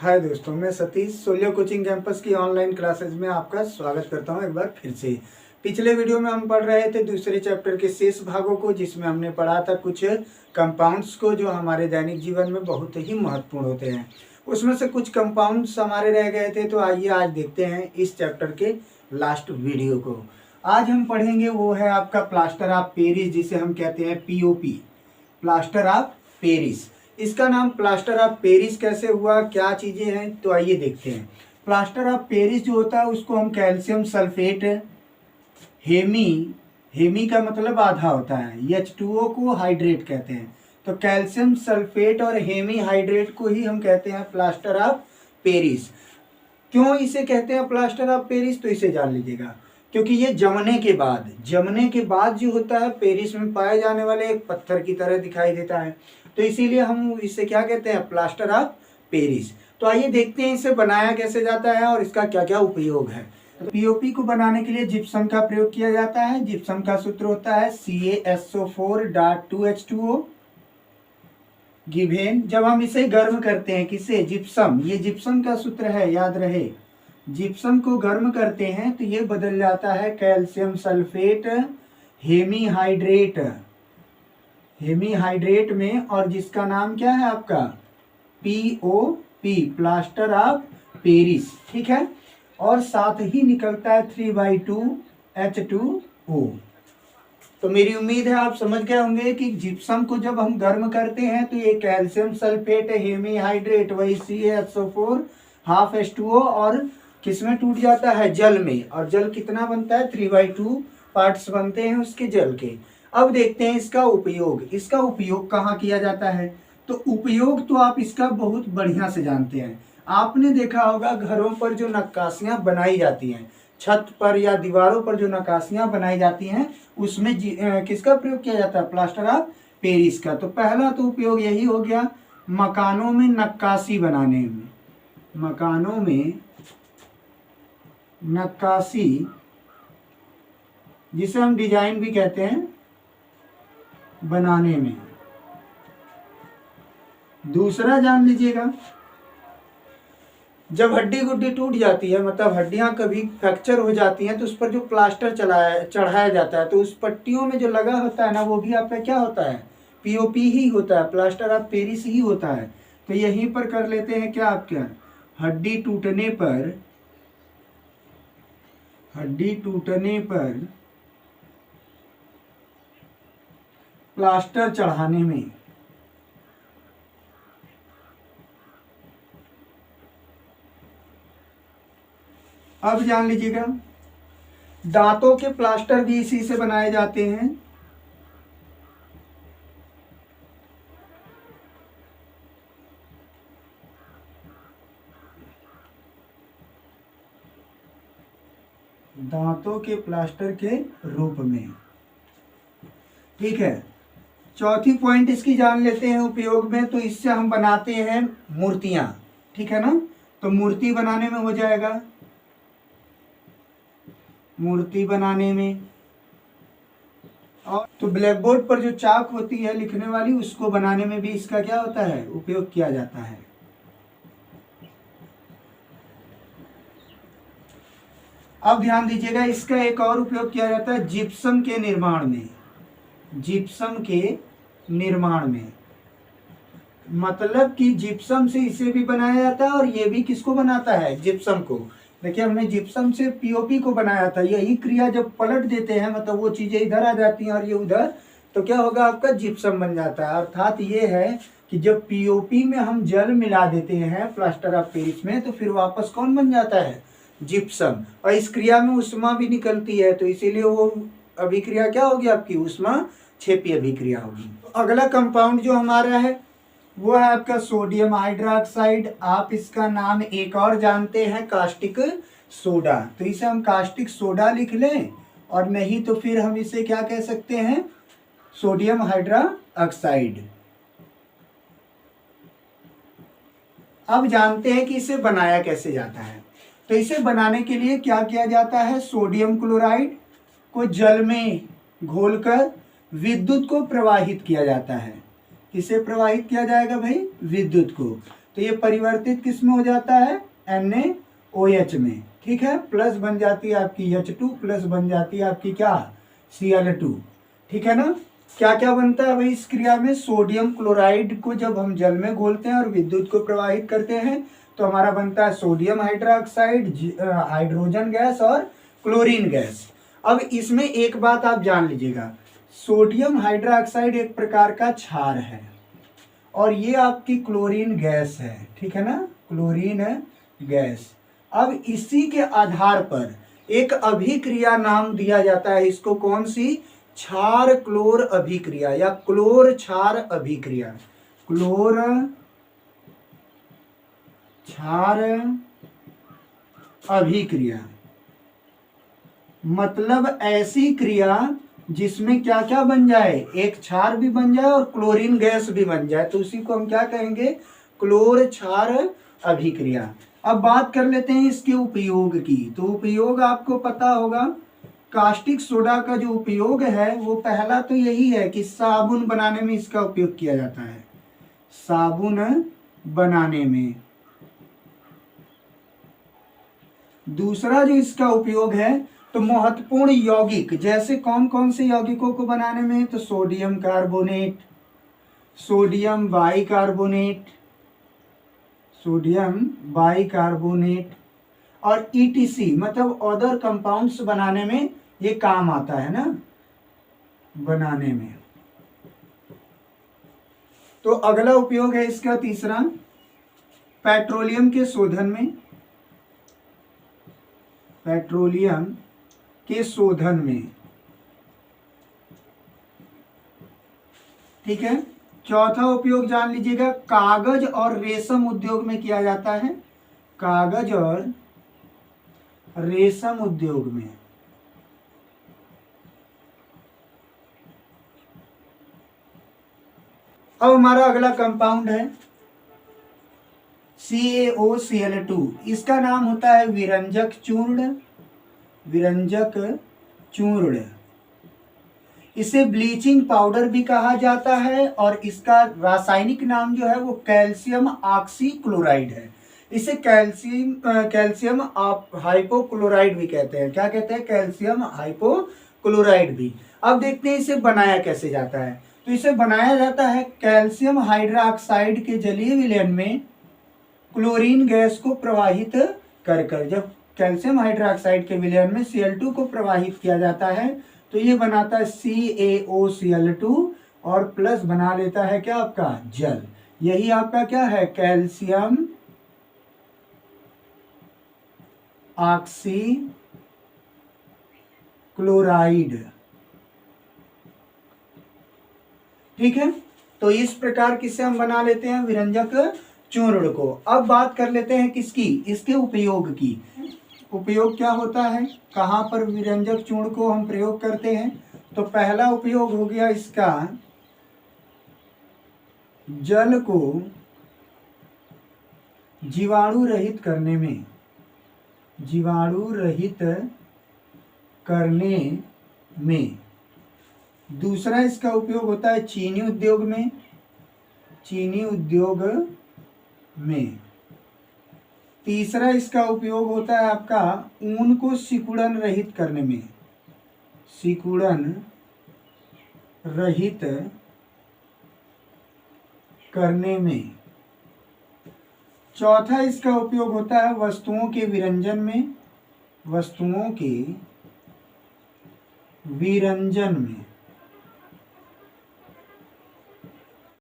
हाय दोस्तों, मैं सतीश सोलियो कोचिंग कैंपस की ऑनलाइन क्लासेज में आपका स्वागत करता हूं एक बार फिर से। पिछले वीडियो में हम पढ़ रहे थे दूसरे चैप्टर के शेष भागों को, जिसमें हमने पढ़ा था कुछ कंपाउंड्स को जो हमारे दैनिक जीवन में बहुत ही महत्वपूर्ण होते हैं। उसमें से कुछ कंपाउंड्स हमारे रह गए थे, तो आइए आज देखते हैं इस चैप्टर के लास्ट वीडियो को। आज हम पढ़ेंगे वो है आपका प्लास्टर ऑफ पेरिस, जिसे हम कहते हैं पीओपी, प्लास्टर ऑफ पेरिस। इसका नाम प्लास्टर ऑफ पेरिस कैसे हुआ, क्या चीज़ें हैं, तो आइए देखते हैं। प्लास्टर ऑफ पेरिस जो होता है उसको हम कैल्शियम सल्फेट, हेमी का मतलब आधा होता है, H2O को हाइड्रेट कहते हैं। तो कैल्शियम सल्फेट और हेमी हाइड्रेट को ही हम कहते हैं प्लास्टर ऑफ पेरिस। क्यों इसे कहते हैं प्लास्टर ऑफ पेरिस, तो इसे जान लीजिएगा। क्योंकि ये जमने के बाद जो होता है पेरिस में पाए जाने वाले एक पत्थर की तरह दिखाई देता है, तो इसीलिए हम इसे क्या कहते हैं, प्लास्टर ऑफ पेरिस। तो आइए देखते हैं इसे बनाया कैसे जाता है और इसका क्या क्या उपयोग है। तो पीओपी को बनाने के लिए जिप्सम का प्रयोग किया जाता है। जिप्सम का सूत्र होता है CaSO4.2H2O गिवेन। जब हम इसे गर्म करते हैं, किसे, जिप्सम, ये जिप्सम का सूत्र है, याद रहे। जिप्सम को गर्म करते हैं तो ये बदल जाता है कैल्शियम सल्फेट हेमी हाइड्रेट में, और जिसका नाम क्या है आपका POP, प्लास्टर ऑफ पेरिस। ठीक है, और साथ ही निकलता है 3/2H2O। तो मेरी उम्मीद है आप समझ गए होंगे कि जिप्सम को जब हम गर्म करते हैं तो ये कैल्शियम सल्फेट हेमी हाइड्रेट, वही CaSO4 और किसमें टूट जाता है, जल में। और जल कितना बनता है, 3/2 पार्ट्स बनते हैं उसके जल के। अब देखते हैं इसका उपयोग कहाँ किया जाता है। तो उपयोग तो आप इसका बहुत बढ़िया से जानते हैं। आपने देखा होगा घरों पर जो नक्काशियां बनाई जाती हैं, छत पर या दीवारों पर जो नक्काशियां बनाई जाती हैं, उसमें किसका प्रयोग किया जाता है, प्लास्टर ऑफ पेरिस का। तो पहला तो उपयोग यही हो गया मकानों में नक्काशी बनाने में, मकानों में नक्काशी, जिसे हम डिजाइन भी कहते हैं, बनाने में। दूसरा जान लीजिएगा, जब हड्डी गुड्डी टूट जाती है, मतलब हड्डियां कभी फ्रैक्चर हो जाती हैं, तो उस पर जो प्लास्टर चढ़ाया जाता है, तो उस पट्टियों में जो लगा होता है ना, वो भी आपका क्या होता है, पीओपी ही होता है, प्लास्टर ऑफ पेरिस ही होता है। तो यहीं पर कर लेते हैं क्या, आपके हड्डी टूटने पर प्लास्टर चढ़ाने में। अब जान लीजिएगा, दांतों के प्लास्टर भी इसी से बनाए जाते हैं। दांतों के प्लास्टर के रूप में। ठीक है, चौथी पॉइंट इसकी जान लेते हैं उपयोग में। तो इससे हम बनाते हैं मूर्तियां, ठीक है ना। तो मूर्ति बनाने में हो जाएगा, मूर्ति बनाने में। और तो ब्लैक बोर्ड पर जो चाक होती है लिखने वाली, उसको बनाने में भी इसका क्या होता है, उपयोग किया जाता है। अब ध्यान दीजिएगा, इसका एक और उपयोग किया जाता है जिप्सम के निर्माण में। जिप्सम के निर्माण में मतलब कि जिप्सम से इसे भी बनाया जाता है, और ये भी किसको बनाता है, जिप्सम को। देखिए, हमने जिप्सम से पीओपी को बनाया था। यही क्रिया जब पलट देते हैं, मतलब वो चीजें इधर आ जाती हैं और ये उधर, तो क्या होगा, आपका जिप्सम बन जाता है। अर्थात ये है कि जब पीओपी में हम जल मिला देते हैं प्लास्टर ऑफ पेरिस में, तो फिर वापस कौन बन जाता है, जिप्सम। और इस क्रिया में उष्मा भी निकलती है, तो इसीलिए वो अभिक्रिया क्या होगी आपकी, उष्मा क्षेपी अभिक्रिया होगी। अगला कंपाउंड जो हमारा है वो है आपका सोडियम हाइड्रोक्साइड। आप इसका नाम एक और जानते हैं, कास्टिक सोडा। तो इसे हम कास्टिक सोडा लिख लें, और नहीं तो फिर हम इसे क्या कह सकते हैं, सोडियम हाइड्रोक्साइड। अब जानते हैं कि इसे बनाया कैसे जाता है। तो इसे बनाने के लिए क्या किया जाता है, सोडियम क्लोराइड को जल में घोलकर विद्युत को प्रवाहित किया जाता है। किसे प्रवाहित किया जाएगा भाई, विद्युत को। तो ये परिवर्तित किस में हो जाता है, NaOH में, ठीक है। प्लस बन जाती है आपकी H2, प्लस बन जाती है आपकी क्या, Cl2, ठीक है ना। क्या क्या बनता है भाई इस क्रिया में, सोडियम क्लोराइड को जब हम जल में घोलते हैं और विद्युत को प्रवाहित करते हैं तो हमारा बनता है सोडियम हाइड्रोक्साइड, हाइड्रोजन गैस और क्लोरीन गैस। अब इसमें एक बात आप जान लीजिएगा, सोडियम हाइड्रोक्साइड एक प्रकार का क्षार है और ये आपकी क्लोरीन गैस है, ठीक है ना, क्लोरीन गैस। अब इसी के आधार पर एक अभिक्रिया नाम दिया जाता है इसको, कौन सी, क्षार क्लोर अभिक्रिया या क्लोर क्षार अभिक्रिया। क्लोर क्षार अभिक्रिया मतलब ऐसी क्रिया जिसमें क्या क्या बन जाए, एक क्षार भी बन जाए और क्लोरीन गैस भी बन जाए, तो उसी को हम क्या कहेंगे, क्लोर क्षार अभिक्रिया। अब बात कर लेते हैं इसके उपयोग की। तो उपयोग आपको पता होगा, कास्टिक सोडा का जो उपयोग है वो पहला तो यही है कि साबुन बनाने में इसका उपयोग किया जाता है, साबुन बनाने में। दूसरा जो इसका उपयोग है तो महत्वपूर्ण यौगिक, जैसे कौन कौन से यौगिकों को बनाने में, तो sodium carbonate, sodium bicarbonate, sodium bicarbonate और ETC मतलब अदर कंपाउंड्स बनाने में ये काम आता है ना, बनाने में। तो अगला उपयोग है इसका तीसरा, पेट्रोलियम के शोधन में, पेट्रोलियम के शोधन में, ठीक है। चौथा उपयोग जान लीजिएगा, कागज और रेशम उद्योग में किया जाता है, कागज और रेशम उद्योग में। अब हमारा अगला कंपाउंड है CaOCl2, इसका नाम होता है विरंजक चूर्ण, विरंजक चूर्ण। इसे ब्लीचिंग पाउडर भी कहा जाता है और इसका रासायनिक नाम जो है वो कैल्शियम ऑक्सीक्लोराइड है। इसे कैल्शियम हाइपोक्लोराइड भी कहते हैं। क्या कहते हैं, कैल्शियम हाइपोक्लोराइड भी। अब देखते हैं इसे बनाया कैसे जाता है। तो इसे बनाया जाता है कैल्शियम हाइड्रोक्साइड के जलीय विलयन में क्लोरीन गैस को प्रवाहित कर कर। जब कैल्शियम हाइड्रोक्साइड के विलयन में Cl2 को प्रवाहित किया जाता है तो ये बनाता है CaOCl2 और प्लस बना लेता है क्या, आपका जल। यही आपका क्या है, कैल्शियम ऑक्सीक्लोराइड, ठीक है। तो इस प्रकार किससे हम बना लेते हैं, विरंजक चूर्ण को। अब बात कर लेते हैं किसकी, इसके उपयोग की। उपयोग क्या होता है, कहाँ पर विरंजक चूर्ण को हम प्रयोग करते हैं। तो पहला उपयोग हो गया इसका, जल को जीवाणु रहित करने में, जीवाणु रहित करने में। दूसरा इसका उपयोग होता है चीनी उद्योग में, चीनी उद्योग में। तीसरा इसका उपयोग होता है आपका ऊन को सिकुड़न रहित करने में, सिकुड़न रहित करने में। चौथा इसका उपयोग होता है वस्तुओं के विरंजन में, वस्तुओं के विरंजन में।